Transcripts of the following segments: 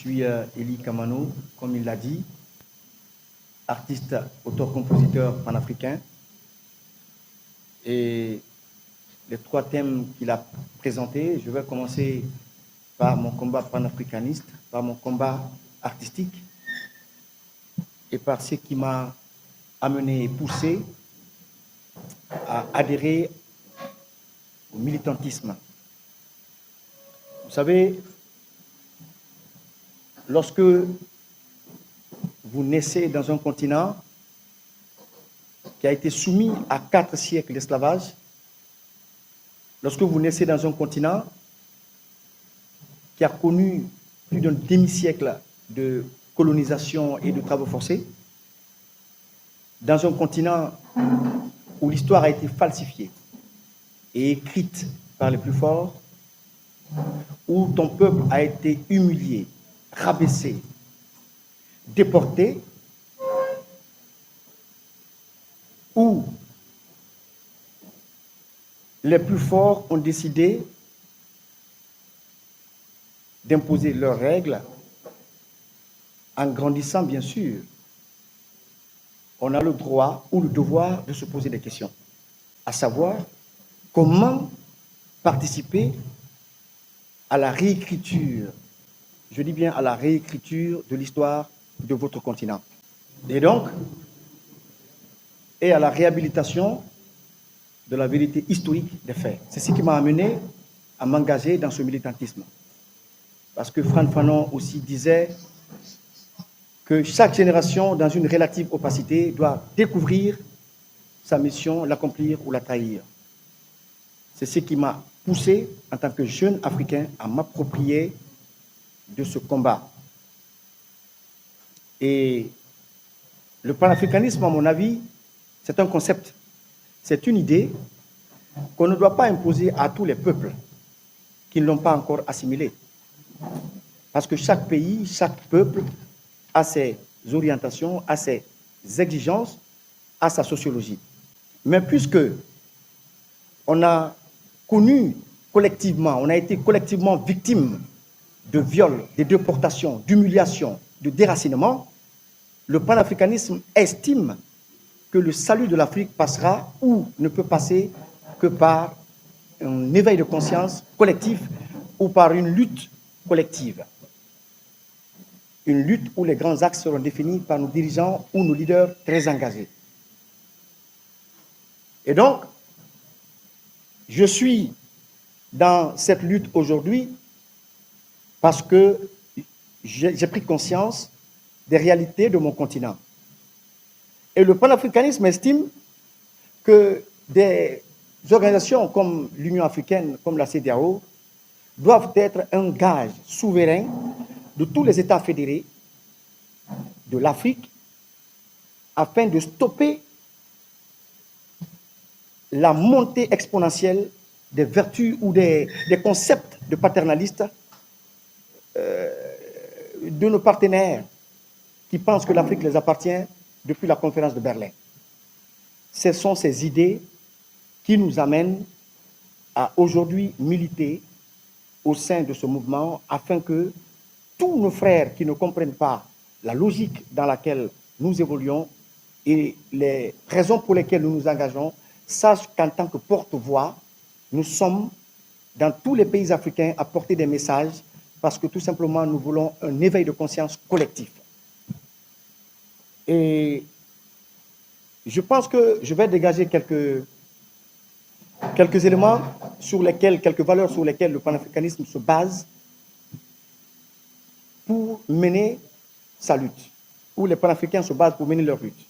suis Eli Kamano, comme il l'a dit, artiste, auteur-compositeur panafricain. Et les trois thèmes qu'il a présentés, je vais commencer par mon combat panafricaniste, par mon combat artistique et par ce qui m'a amené et poussé à adhérer au militantisme. Vous savez, lorsque vous naissez dans un continent qui a été soumis à 4 siècles d'esclavage, lorsque vous naissez dans un continent qui a connu plus d'un demi-siècle de colonisation et de travaux forcés, dans un continent où l'histoire a été falsifiée et écrite par les plus forts, où ton peuple a été humilié, rabaissé, déporté, où les plus forts ont décidé d'imposer leurs règles en grandissant, bien sûr. On a le droit ou le devoir de se poser des questions, à savoir comment participer à la réécriture, je dis bien à la réécriture de l'histoire de votre continent. Et donc, et à la réhabilitation de la vérité historique des faits. C'est ce qui m'a amené à m'engager dans ce militantisme. Parce que Frantz Fanon aussi disait que chaque génération, dans une relative opacité, doit découvrir sa mission, l'accomplir ou la trahir. C'est ce qui m'a poussé, en tant que jeune Africain, à m'approprier de ce combat. Et le panafricanisme, à mon avis, c'est un concept, c'est une idée qu'on ne doit pas imposer à tous les peuples qui ne l'ont pas encore assimilée. Parce que chaque pays, chaque peuple a ses orientations, a ses exigences, a sa sociologie. Mais puisque on a connu collectivement, on a été collectivement victime de viols, de déportations, d'humiliations, de déracinement, le panafricanisme estime que le salut de l'Afrique passera ou ne peut passer que par un éveil de conscience collectif ou par une lutte collective. Une lutte où les grands axes seront définis par nos dirigeants ou nos leaders très engagés. Et donc, je suis dans cette lutte aujourd'hui parce que j'ai pris conscience des réalités de mon continent. Et le panafricanisme estime que des organisations comme l'Union africaine, comme la CEDEAO, doivent être un gage souverain de tous les États fédérés de l'Afrique afin de stopper la montée exponentielle des vertus ou des concepts de paternalistes de nos partenaires qui pensent que l'Afrique les appartient depuis la conférence de Berlin. Ce sont ces idées qui nous amènent à aujourd'hui militer au sein de ce mouvement afin que tous nos frères qui ne comprennent pas la logique dans laquelle nous évoluons et les raisons pour lesquelles nous nous engageons sachent qu'en tant que porte-voix, nous sommes dans tous les pays africains à porter des messages parce que tout simplement nous voulons un éveil de conscience collectif. Et je pense que je vais dégager quelques éléments sur lesquels, quelques valeurs sur lesquelles le panafricanisme se base pour mener sa lutte, où les panafricains se basent pour mener leur lutte.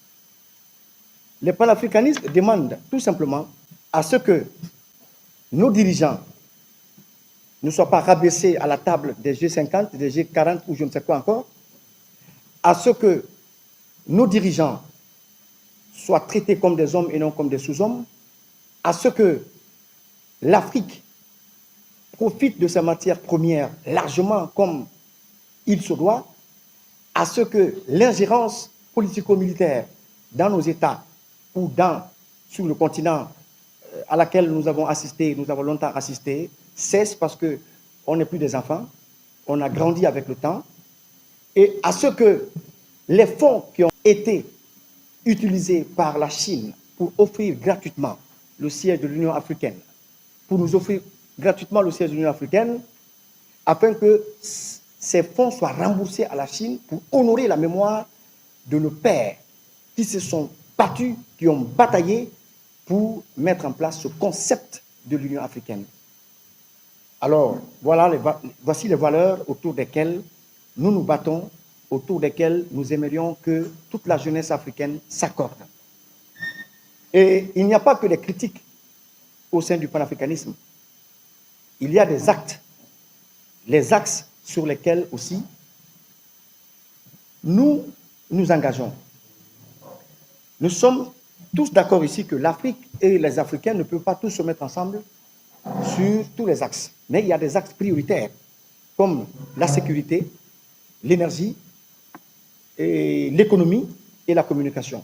Les panafricanistes demandent tout simplement à ce que nos dirigeants ne soient pas rabaissés à la table des G50, des G40 ou je ne sais quoi encore, à ce que nos dirigeants soient traités comme des hommes et non comme des sous-hommes, à ce que l'Afrique profite de sa matière première largement comme il se doit, à ce que l'ingérence politico-militaire dans nos États ou sur le continent à laquelle nous avons assisté, nous avons longtemps assisté, cesse parce qu'on n'est plus des enfants, on a grandi avec le temps, et à ce que les fonds qui ont été utilisés par la Chine pour offrir gratuitement le siège de l'Union africaine, pour nous offrir gratuitement le siège de l'Union africaine, afin que ces fonds soient remboursés à la Chine pour honorer la mémoire de nos pères qui se sont battus, qui ont bataillé pour mettre en place ce concept de l'Union africaine. Alors, voici les valeurs autour desquelles nous nous battons, autour desquelles nous aimerions que toute la jeunesse africaine s'accorde. Et il n'y a pas que des critiques au sein du panafricanisme. Il y a des actes, les axes sur lesquels aussi nous nous engageons. Nous sommes tous d'accord ici que l'Afrique et les Africains ne peuvent pas tous se mettre ensemble sur tous les axes. Mais il y a des axes prioritaires, comme la sécurité, l'énergie, l'économie et la communication.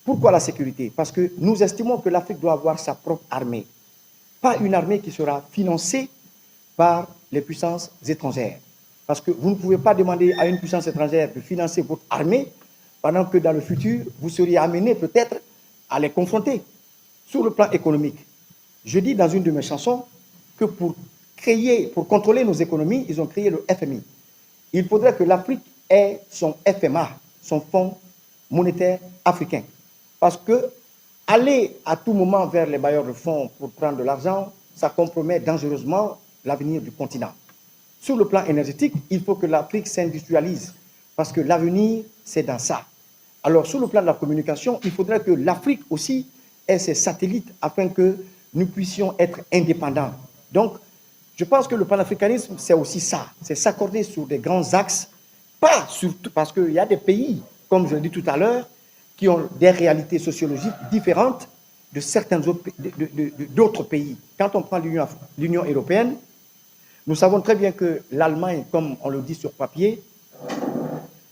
Pourquoi la sécurité? Parce que nous estimons que l'Afrique doit avoir sa propre armée. Pas une armée qui sera financée par les puissances étrangères. Parce que vous ne pouvez pas demander à une puissance étrangère de financer votre armée pendant que dans le futur, vous seriez amené peut-être à les confronter sur le plan économique. Je dis dans une de mes chansons que pour contrôler nos économies, ils ont créé le FMI. Il faudrait que l'Afrique ait son FMA, son Fonds monétaire africain. Parce que aller à tout moment vers les bailleurs de fonds pour prendre de l'argent, ça compromet dangereusement l'avenir du continent. Sur le plan énergétique, il faut que l'Afrique s'industrialise, parce que l'avenir, c'est dans ça. Alors, sur le plan de la communication, il faudrait que l'Afrique aussi ait ses satellites afin que nous puissions être indépendants. Donc, je pense que le panafricanisme, c'est aussi ça, c'est s'accorder sur des grands axes, pas surtout parce qu'il y a des pays, comme je l'ai dit tout à l'heure, qui ont des réalités sociologiques différentes de certains d'autres pays. Quand on prend l'Union européenne, nous savons très bien que l'Allemagne, comme on le dit sur papier,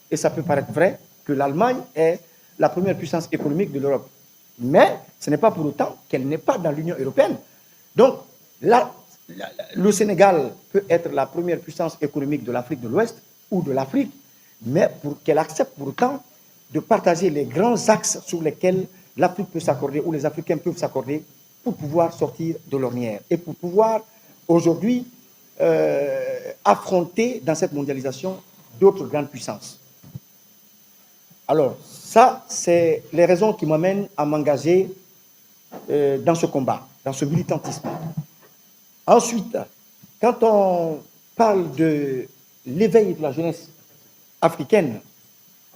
et ça peut paraître vrai, que l'Allemagne est la première puissance économique de l'Europe. Mais ce n'est pas pour autant qu'elle n'est pas dans l'Union européenne. Donc, le Sénégal peut être la première puissance économique de l'Afrique de l'Ouest ou de l'Afrique, mais pour qu'elle accepte pour autant de partager les grands axes sur lesquels l'Afrique peut s'accorder, ou les Africains peuvent s'accorder, pour pouvoir sortir de l'ornière et pour pouvoir aujourd'hui affronter dans cette mondialisation d'autres grandes puissances. Alors, ça, c'est les raisons qui m'amènent à m'engager dans ce combat, dans ce militantisme. Ensuite, quand on parle de l'éveil de la jeunesse africaine,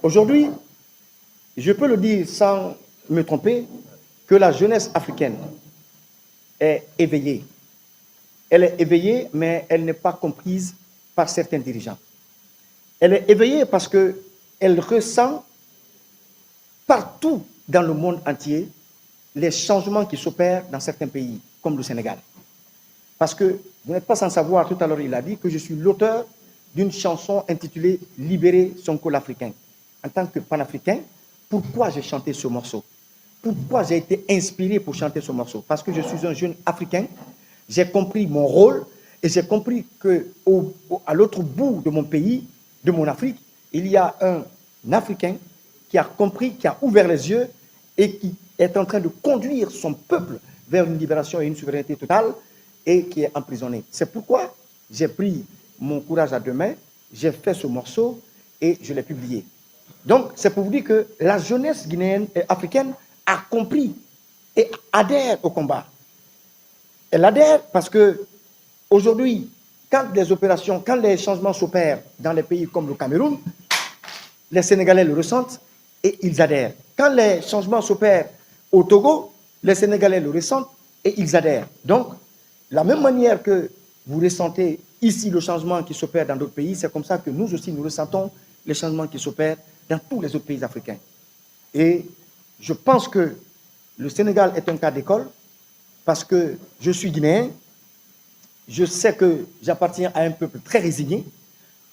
aujourd'hui, je peux le dire sans me tromper, que la jeunesse africaine est éveillée. Elle est éveillée, mais elle n'est pas comprise par certains dirigeants. Elle est éveillée parce qu'elle ressent partout dans le monde entier les changements qui s'opèrent dans certains pays, comme le Sénégal. Parce que vous n'êtes pas sans savoir, tout à l'heure il a dit que je suis l'auteur d'une chanson intitulée « Libérer son col africain ». En tant que panafricain, pourquoi j'ai chanté ce morceau? Pourquoi j'ai été inspiré pour chanter ce morceau? Parce que je suis un jeune africain, j'ai compris mon rôle et j'ai compris qu'à l'autre bout de mon pays, de mon Afrique, il y a un Africain qui a compris, qui a ouvert les yeux et qui est en train de conduire son peuple vers une libération et une souveraineté totale et qui est emprisonné. C'est pourquoi j'ai pris mon courage à deux mains, j'ai fait ce morceau et je l'ai publié. Donc, c'est pour vous dire que la jeunesse guinéenne et africaine a compris et adhère au combat. Elle adhère parce que aujourd'hui, quand les changements s'opèrent dans les pays comme le Cameroun, les Sénégalais le ressentent et ils adhèrent. Quand les changements s'opèrent au Togo, les Sénégalais le ressentent et ils adhèrent. Donc, la même manière que vous ressentez ici le changement qui s'opère dans d'autres pays, c'est comme ça que nous aussi, nous ressentons les changements qui s'opèrent dans tous les autres pays africains. Et je pense que le Sénégal est un cas d'école parce que je suis guinéen, je sais que j'appartiens à un peuple très résigné,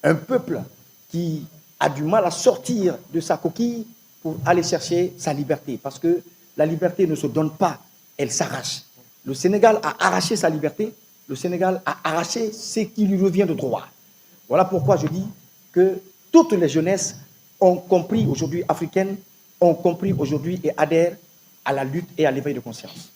un peuple qui a du mal à sortir de sa coquille pour aller chercher sa liberté. Parce que la liberté ne se donne pas, elle s'arrache. Le Sénégal a arraché sa liberté, le Sénégal a arraché ce qui lui revient de droit. Voilà pourquoi je dis que toutes les jeunesses ont compris aujourd'hui, africaines, ont compris aujourd'hui et adhèrent à la lutte et à l'éveil de conscience.